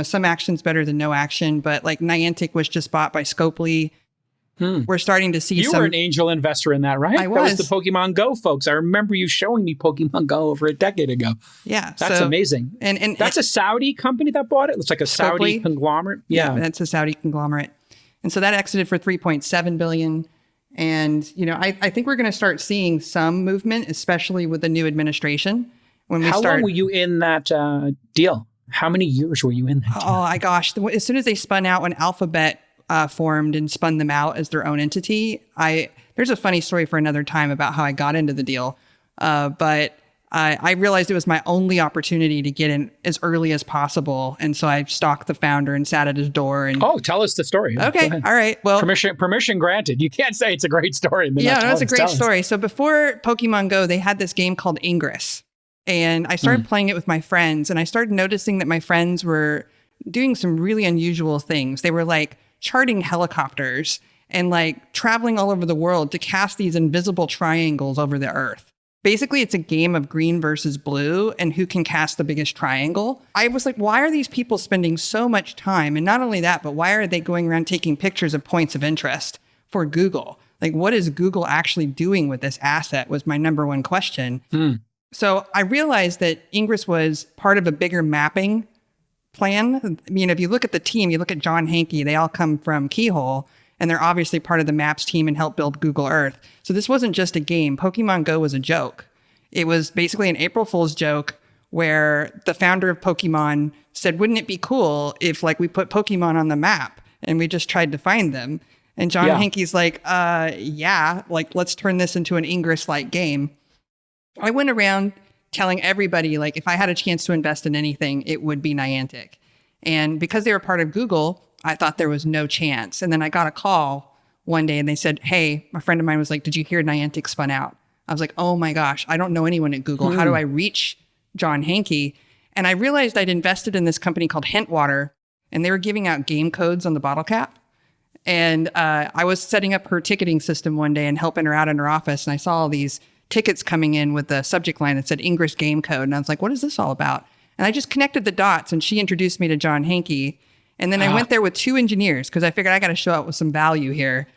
some action's better than no action, but like Niantic was just bought by Scopely. We're starting to see You were an angel investor in that, right? I was. That was the Pokemon Go folks. I remember you showing me Pokemon Go over a decade ago. Yeah. That's amazing. And that's a Saudi company that bought it? It's like a Saudi Scopely conglomerate? Yeah, that's a Saudi conglomerate. And so that exited for $3.7 billion. And, I think we're going to start seeing some movement, especially with the new administration. How long were you in that deal? How many years were you in that deal? Oh, my gosh. As soon as they spun out, when Alphabet formed and spun them out as their own entity, there's a funny story for another time about how I got into the deal. But I realized it was my only opportunity to get in as early as possible. And so I stalked the founder and sat at his door. And tell us the story. Okay. All right. Well, permission granted. You can't say it's a great story. It's a great story. So before Pokemon Go, they had this game called Ingress. And I started playing it with my friends. And I started noticing that my friends were doing some really unusual things. They were like charting helicopters and like traveling all over the world to cast these invisible triangles over the earth. Basically, it's a game of green versus blue and who can cast the biggest triangle. I was like, why are these people spending so much time? And not only that, but why are they going around taking pictures of points of interest for Google? Like, what is Google actually doing with this asset was my number one question. So I realized that Ingress was part of a bigger mapping plan. If you look at the team, you look at John Hankey, they all come from Keyhole, and they're obviously part of the Maps team and helped build Google Earth. So this wasn't just a game. Pokemon Go was a joke. It was basically an April Fool's joke where the founder of Pokemon said, wouldn't it be cool if we put Pokemon on the map and we just tried to find them? And John Hankey's like, let's turn this into an Ingress-like game. I went around telling everybody, if I had a chance to invest in anything, it would be Niantic. And because they were part of Google, I thought there was no chance. And then I got a call one day and they said, hey, my friend of mine was like, did you hear Niantic spun out? I was like, oh my gosh, I don't know anyone at Google. How do I reach John Hankey? And I realized I'd invested in this company called Hintwater, and they were giving out game codes on the bottle cap. And I was setting up her ticketing system one day and helping her out in her office. And I saw all these tickets coming in with the subject line that said Ingress game code. And I was like, what is this all about? And I just connected the dots, and she introduced me to John Hankey. And then I went there with two engineers because I figured I got to show up with some value here.